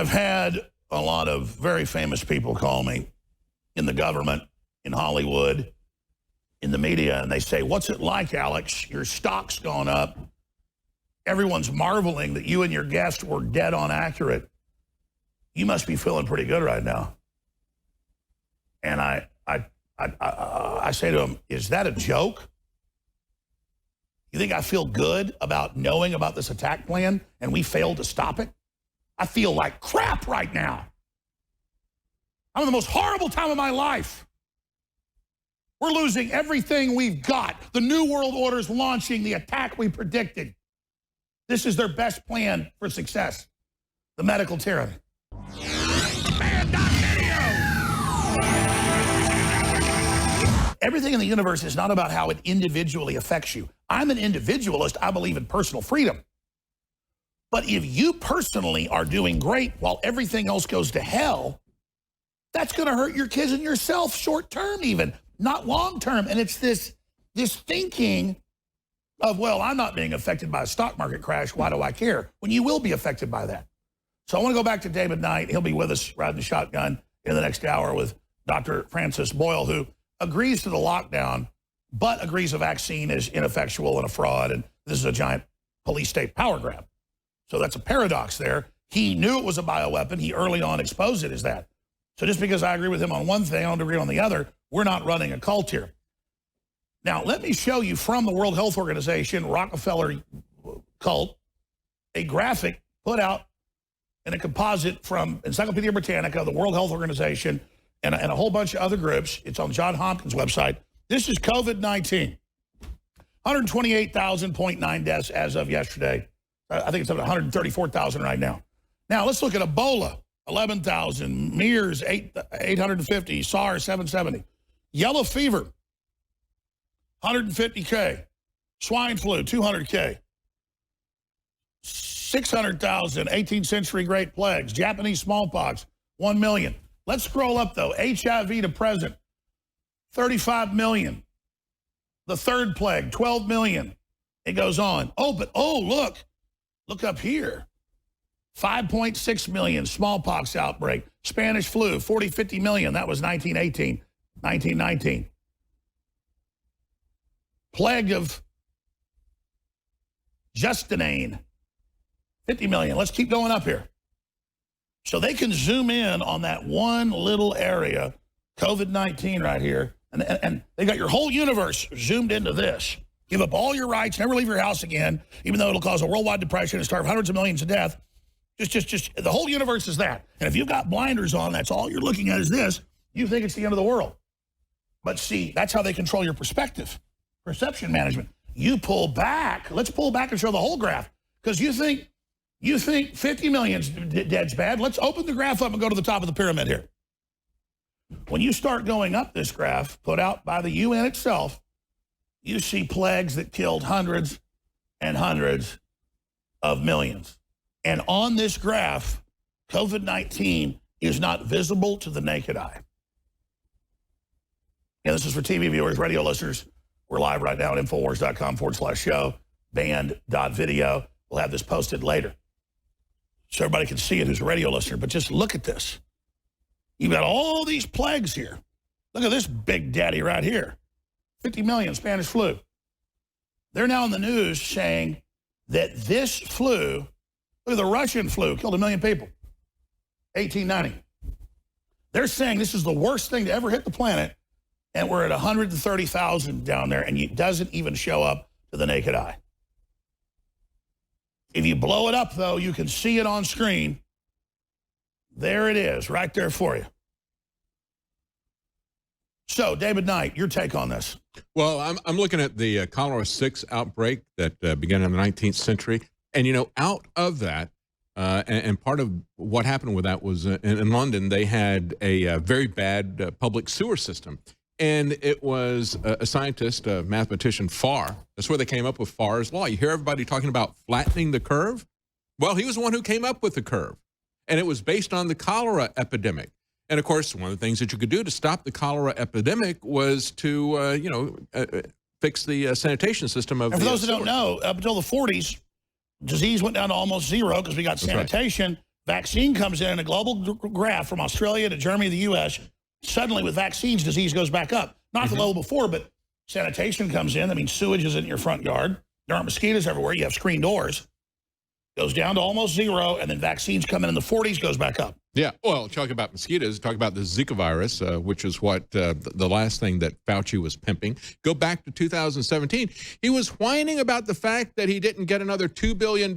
I've had a lot of very famous people call me in the government, in Hollywood, in the media, and they say, "What's it like, Alex? Your stock's gone up. Everyone's marveling that you and your guest were dead on accurate. You must be feeling pretty good right now." And I say to them, "Is that a joke? You think I feel good about knowing about this attack plan and we failed to stop it? I feel like crap right now. I'm in the most horrible time of my life. We're losing everything we've got. The New World Order's launching the attack we predicted. This is their best plan for success. The medical tyranny." Everything in the universe is not about how it individually affects you. I'm an individualist. I believe in personal freedom. But if you personally are doing great while everything else goes to hell, that's going to hurt your kids and yourself short term even, not long term. And it's this thinking of, well, I'm not being affected by a stock market crash. Why do I care? When you will be affected by that. So I want to go back to David Knight. He'll be with us riding shotgun in the next hour with Dr. Francis Boyle, who agrees to the lockdown, but agrees a vaccine is ineffectual and a fraud, and this is a giant police state power grab. So that's a paradox there. He knew it was a bioweapon. He early on exposed it as that. So just because I agree with him on one thing, I don't agree on the other, we're not running a cult here. Now, let me show you from the World Health Organization, Rockefeller cult, a graphic put out in a composite from Encyclopedia Britannica, the World Health Organization, and a whole bunch of other groups. It's on John Hopkins' website. This is COVID-19. 128,000.9 deaths as of yesterday. I think it's up to 134,000 right now. Now, let's look at Ebola, 11,000. MERS, 850. SARS, 770. Yellow fever, 150K. Swine flu, 200K. 600,000, 18th century Great Plagues. Japanese smallpox, 1 million. Let's scroll up, though. HIV to present, 35 million. The third plague, 12 million. It goes on. Look up here. 5.6 million, smallpox outbreak. Spanish flu, 50 million. That was 1918, 1919. Plague of Justinian, 50 million. Let's keep going up here. So they can zoom in on that one little area, COVID-19 right here, and they got your whole universe zoomed into this. Give up all your rights, never leave your house again, even though it'll cause a worldwide depression and starve hundreds of millions to death. Just the whole universe is that. And if you've got blinders on, that's all you're looking at is this, you think it's the end of the world. But see, that's how they control your perspective, perception management. You pull back. Let's pull back and show the whole graph, because you think 50 million's dead's bad. Let's open the graph up and go to the top of the pyramid here. When you start going up this graph, put out by the UN itself, you see plagues that killed hundreds and hundreds of millions. And on this graph, COVID-19 is not visible to the naked eye. And this is for TV viewers, radio listeners. We're live right now at Infowars.com/show, band.video. We'll have this posted later, so everybody can see it who's a radio listener. But just look at this. You've got all these plagues here. Look at this big daddy right here. 50 million, Spanish flu. They're now in the news saying that this flu, look at the Russian flu, killed 1 million people, 1890. They're saying this is the worst thing to ever hit the planet, and we're at 130,000 down there, and it doesn't even show up to the naked eye. If you blow it up, though, you can see it on screen. There it is, right there for you. So, David Knight, your take on this. Well, I'm looking at the cholera 6 outbreak that began in the 19th century. And, you know, out of that, and part of what happened with that was in London, they had a very bad public sewer system. And it was a scientist, a mathematician, Farr. That's where they came up with Farr's law. You hear everybody talking about flattening the curve? Well, he was the one who came up with the curve. And it was based on the cholera epidemic. And, of course, one of the things that you could do to stop the cholera epidemic was to, fix the sanitation system of the And for those who sewer. don't know, up until the 40s, disease went down to almost zero because we got sanitation. Right. Vaccine comes in a global graph from Australia to Germany to the U.S. Suddenly, with vaccines, disease goes back up. Not the level before, but sanitation comes in. I mean, sewage is in your front yard. There aren't mosquitoes everywhere. You have screen doors. Goes down to almost zero, and then vaccines come in the 40s, goes back up. Yeah, well, talk about mosquitoes, talk about the Zika virus, which is what the last thing that Fauci was pimping. Go back to 2017. He was whining about the fact that he didn't get another $2 billion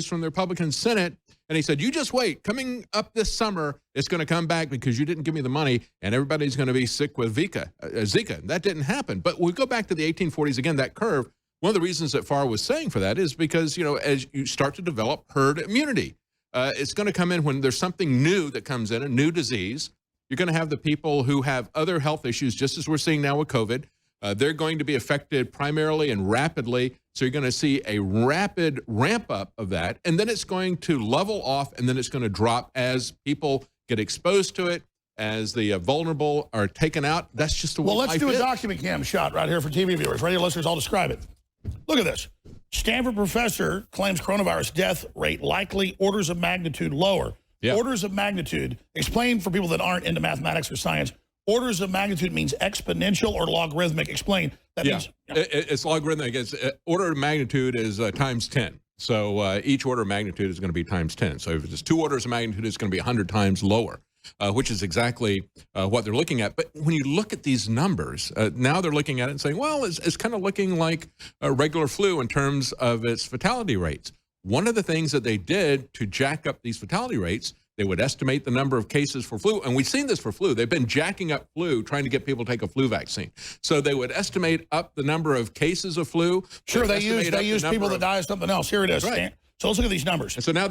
from the Republican Senate. And he said, you just wait. Coming up this summer, it's going to come back because you didn't give me the money, and everybody's going to be sick with Zika. That didn't happen. But we go back to the 1840s again, that curve. One of the reasons that Farr was saying for that is because, you know, as you start to develop herd immunity, it's going to come in when there's something new that comes in, a new disease. You're going to have the people who have other health issues, just as we're seeing now with COVID. They're going to be affected primarily and rapidly. So you're going to see a rapid ramp up of that. And then it's going to level off, and then it's going to drop as people get exposed to it, as the vulnerable are taken out. That's just the way Well, let's life do a is. document cam shot right here for TV viewers. Radio listeners, I'll describe it. Look at this. Stanford professor claims coronavirus death rate likely orders of magnitude lower. Yeah. Orders of magnitude. Explain for people that aren't into mathematics or science. Orders of magnitude means exponential or logarithmic. Explain. That means it's logarithmic. It's order of magnitude is times 10. So each order of magnitude is going to be times 10. So if it's 2 orders of magnitude, it's going to be 100 times lower. Which is exactly what they're looking at. But when you look at these numbers, now they're looking at it and saying, well, it's kind of looking like a regular flu in terms of its fatality rates. One of the things that they did to jack up these fatality rates, they would estimate the number of cases for flu. And we've seen this for flu. They've been jacking up flu, trying to get people to take a flu vaccine. So they would estimate up the number of cases of flu. sure, they use people that die of something else. Here it is. Right. So let's look at these numbers. And so now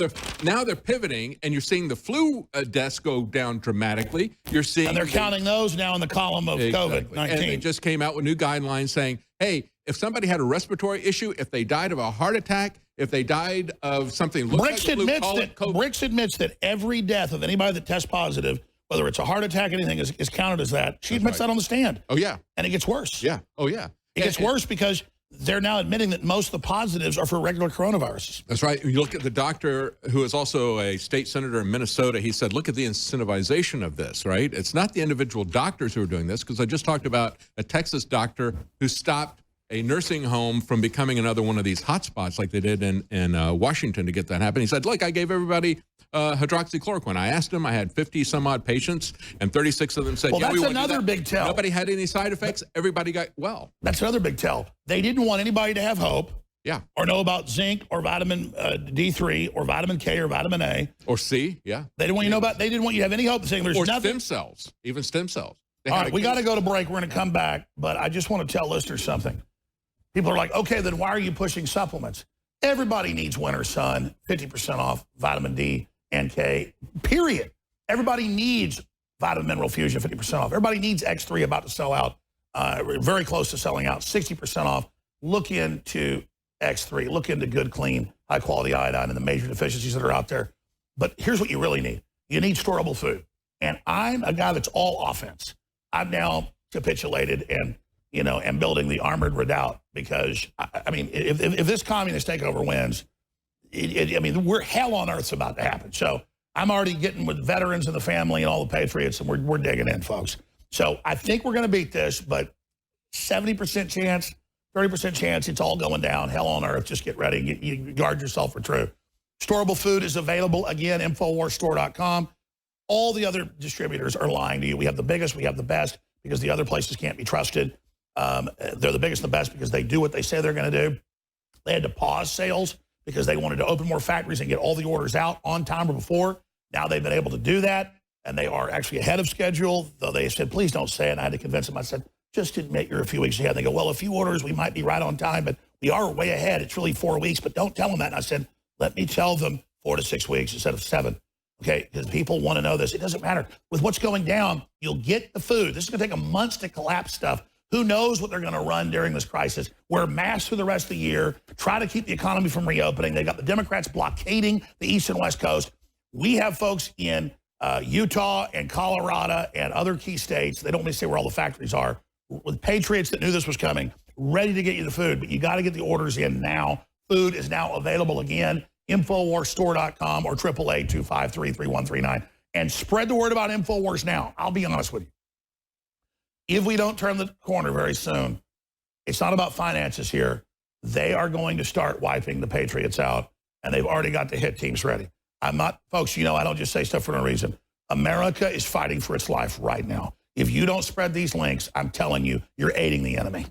they're pivoting, and you're seeing the flu deaths go down dramatically. You're seeing, And they're counting those now in the column of COVID-19. And they just came out with new guidelines saying, hey, if somebody had a respiratory issue, if they died of a heart attack, if they died of something, Bricks admits that every death of anybody that tests positive, whether it's a heart attack, anything, is counted as that. She admits that on the stand. Oh yeah, and it gets worse. Yeah. Oh yeah, it gets worse because they're now admitting that most of the positives are for regular coronaviruses. That's right. You look at the doctor who is also a state senator in Minnesota. He said, look at the incentivization of this, right? It's not the individual doctors who are doing this, because I just talked about a Texas doctor who stopped a nursing home from becoming another one of these hotspots like they did in Washington to get that happen. He said, look, I gave everybody hydroxychloroquine. I asked them, I had 50 some odd patients, and 36 of them said, well, yeah, that's another big tell. Nobody had any side effects. Everybody got well. That's another big tell. They didn't want anybody to have hope. Yeah. Or know about zinc or vitamin D3 or vitamin K or vitamin A. Or C, yeah. They didn't want you to know about, they didn't want you to have any hope saying there's nothing. Stem cells, even stem cells. All right, we got to go to break. We're going to come back, but I just want to tell listeners something. People are like, okay, then why are you pushing supplements? Everybody needs winter sun, 50% off vitamin D and K, period. Everybody needs vitamin mineral fusion, 50% off. Everybody needs X3, about to sell out, very close to selling out, 60% off. Look into X3. Look into good, clean, high-quality iodine and the major deficiencies that are out there. But here's what you really need. You need storable food. And I'm a guy that's all offense. I've now capitulated and am building the armored redoubt because, I mean, if this communist takeover wins, we're hell on earth's about to happen. So I'm already getting with veterans and the family and all the patriots, and we're digging in, folks. So I think we're going to beat this, but 70% chance, 30% chance it's all going down. Hell on earth. Just get ready. You guard yourself for true. Storable food is available. Again, InfoWarsStore.com. All the other distributors are lying to you. We have the biggest, we have the best, because the other places can't be trusted. They're the biggest and the best because they do what they say they're going to do. They had to pause sales because they wanted to open more factories and get all the orders out on time or before. Now they've been able to do that, and they are actually ahead of schedule, though they said, please don't say it. And I had to convince them. I said, just admit you're a few weeks ahead. They go, well, a few orders, we might be right on time, but we are way ahead. It's really 4 weeks, but don't tell them that. And I said, let me tell them 4 to 6 weeks instead of 7. Okay, because people want to know this. It doesn't matter. With what's going down, you'll get the food. This is going to take a month to collapse stuff. Who knows what they're going to run during this crisis? Wear masks for the rest of the year. Try to keep the economy from reopening. They got the Democrats blockading the East and West Coast. We have folks in Utah and Colorado and other key states. They don't want me to say where all the factories are. With patriots that knew this was coming, ready to get you the food. But you got to get the orders in now. Food is now available again. InfoWarsStore.com or 888-253-3139. And spread the word about InfoWars now. I'll be honest with you. If we don't turn the corner very soon, it's not about finances here. They are going to start wiping the Patriots out, and they've already got the hit teams ready. I'm not, folks, you know, I don't just say stuff for no reason. America is fighting for its life right now. If you don't spread these links, I'm telling you, you're aiding the enemy.